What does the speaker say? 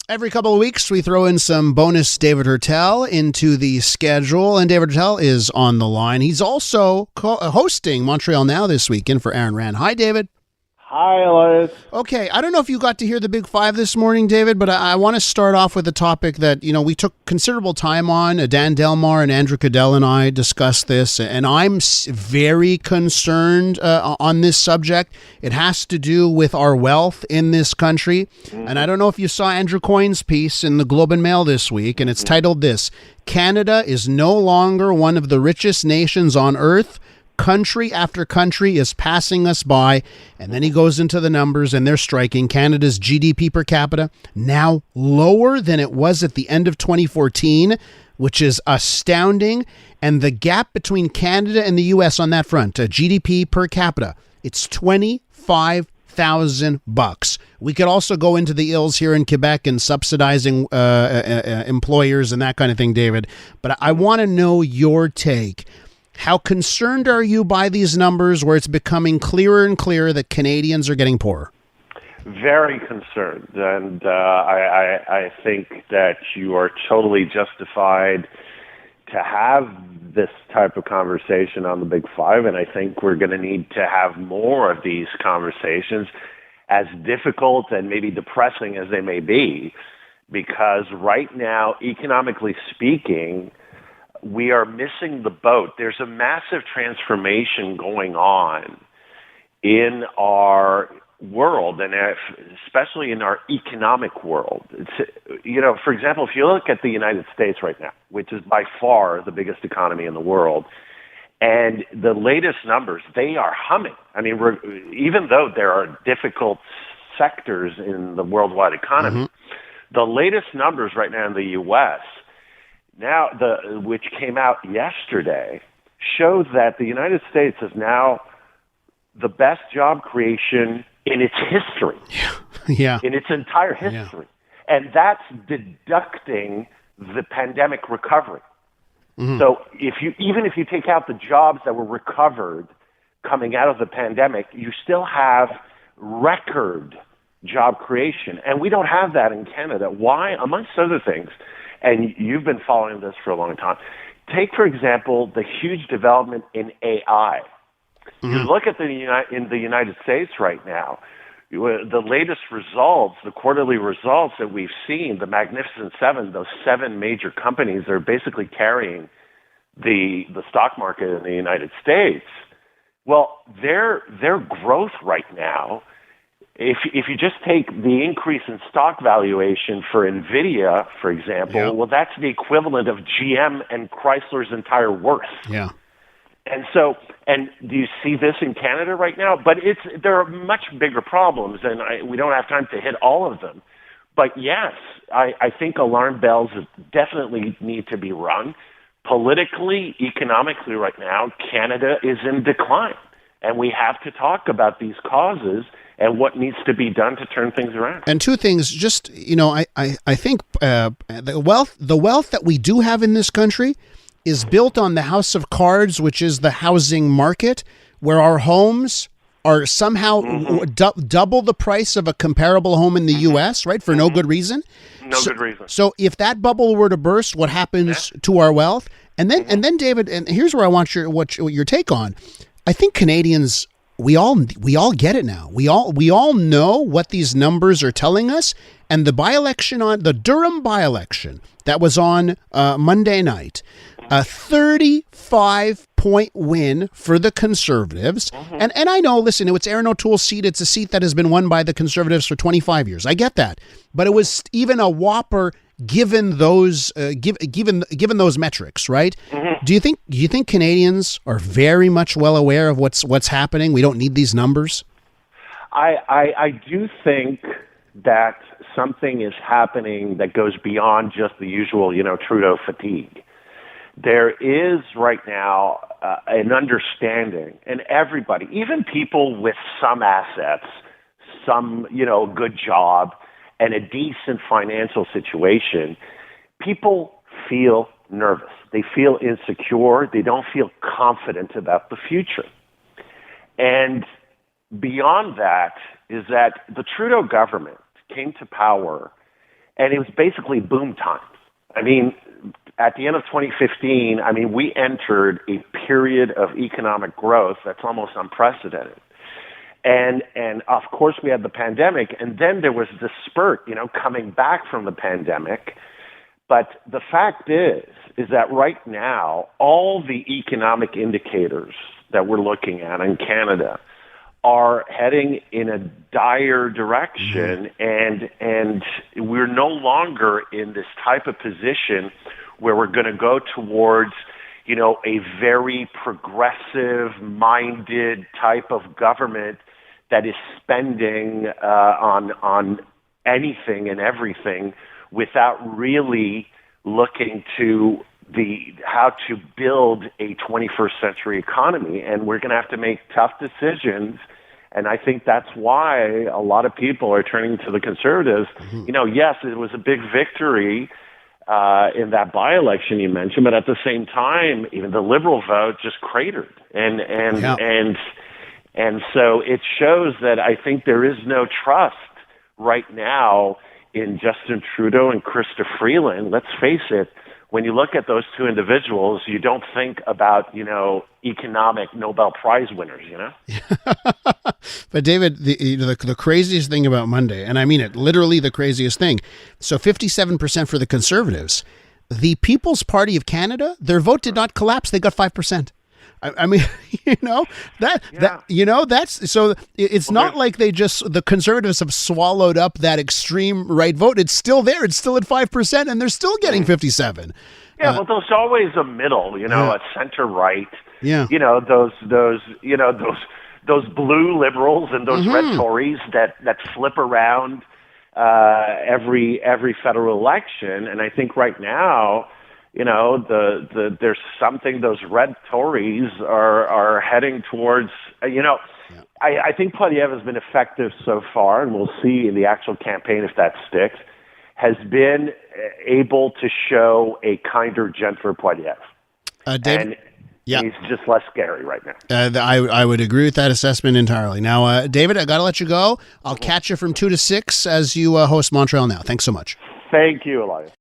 Every couple of weeks, we throw in some bonus David Hertel into the schedule, and David Hertel is on the line. He's also hosting Montreal Now this weekend for Aaron Rand. Hi, David. Hi, Elias. Okay, I don't know if you got to hear the Big Five this morning, David, but I want to start off with a topic that, we took considerable time on. Dan Delmar and Andrew Cadell and I discussed this, and I'm very concerned on this subject. It has to do with our wealth in this country, and I don't know if you saw Andrew Coyne's piece in the Globe and Mail this week, and it's titled this: Canada is no longer one of the richest nations on earth. Country after country is passing us by. And then he goes into the numbers, and they're striking. Canada's GDP per capita now lower than it was at the end of 2014, which is astounding. And the gap between Canada and the U.S. on that front, GDP per capita, it's $25,000. We could also go into the ills here in Quebec and subsidizing employers and that kind of thing, David. But I want to know your take. How concerned are you by these numbers where it's becoming clearer and clearer that Canadians are getting poorer? Very concerned. And I think that you are totally justified to have this type of conversation on the Big Five. And I think we're going to need to have more of these conversations, as difficult and maybe depressing as they may be, because right now, economically speaking, we are missing the boat. There's a massive transformation going on in our world, and especially in our economic world. It's, for example, if you look at the United States right now, which is by far the biggest economy in the world, and the latest numbers, they are humming. I mean, even though there are difficult sectors in the worldwide economy, the latest numbers right now in the U.S., which came out yesterday, shows that the United States is now the best job creation in its history. Yeah. In its entire history. Yeah. And that's deducting the pandemic recovery. So even if you take out the jobs that were recovered coming out of the pandemic, you still have record job creation. And we don't have that in Canada. Why? Amongst other things. And you've been following this for a long time. Take, for example, the huge development in AI. You look at in the United States right now, the latest results, the quarterly results that we've seen, the Magnificent Seven, those 7 major companies that are basically carrying the stock market in the United States. Well, their growth right now, if you just take the increase in stock valuation for NVIDIA, for example, well, that's the equivalent of GM and Chrysler's entire worth. Yeah. And so, and do you see this in Canada right now? But there are much bigger problems, and we don't have time to hit all of them. But yes, I think alarm bells definitely need to be rung. Politically, economically right now, Canada is in decline. And we have to talk about these causes and what needs to be done to turn things around. And two things, just, I think the wealth that we do have in this country is built on the house of cards, which is the housing market, where our homes are somehow double the price of a comparable home in the U.S., right, for no good reason. Good reason. So if that bubble were to burst, what happens to our wealth? And then David, and here's where I want your take on. I think Canadians, we all get it now. We all know what these numbers are telling us. And the the Durham by-election that was on Monday night, a 35-point win for the Conservatives. And I know, listen, it's Aaron O'Toole's seat. It's a seat that has been won by the Conservatives for 25 years. I get that. But it was even a whopper given those given those metrics, right? Do you think Canadians are very much well aware of what's happening? We don't need these numbers? I do think that something is happening that goes beyond just the usual, Trudeau fatigue. There is right now an understanding, and everybody, even people with some assets, some, good job, and a decent financial situation, people feel nervous. They feel insecure. They don't feel confident about the future. And beyond that is that the Trudeau government came to power And it was basically boom times. I mean, at the end of 2015, I mean, we entered a period of economic growth that's almost unprecedented. And of course we had the pandemic, and then there was the spurt, coming back from the pandemic. But the fact is that right now, all the economic indicators that we're looking at in Canada are heading in a dire direction, and we're no longer in this type of position where we're going to go towards, a very progressive-minded type of government that is spending on anything and everything without really looking to how to build a 21st century economy. And we're going to have to make tough decisions. And I think that's why a lot of people are turning to the Conservatives. Yes, it was a big victory in that by-election you mentioned, but at the same time, even the Liberal vote just cratered. And so it shows that I think there is no trust right now in Justin Trudeau and Chrystia Freeland. Let's face it, when you look at those two individuals, you don't think about, economic Nobel Prize winners, But David, the craziest thing about Monday, and I mean it, literally the craziest thing. So 57% for the Conservatives. The People's Party of Canada, their vote did not collapse. They got 5%. I mean, that's so it's not like the Conservatives have swallowed up that extreme right vote. It's still there. It's still at 5% and they're still getting 57. Yeah, well, there's always a middle, a center right. Yeah. Those blue liberals and those red Tories that flip around every federal election. And I think right now, there's something those red Tories are heading towards. I think Poilievre has been effective so far, and we'll see in the actual campaign if that sticks. Has been able to show a kinder, gentler Poilievre. David, he's just less scary right now. I would agree with that assessment entirely. Now, David, I got to let you go. I'll catch you from 2 to 6 as you host Montreal Now. Thanks so much. Thank you, Elias.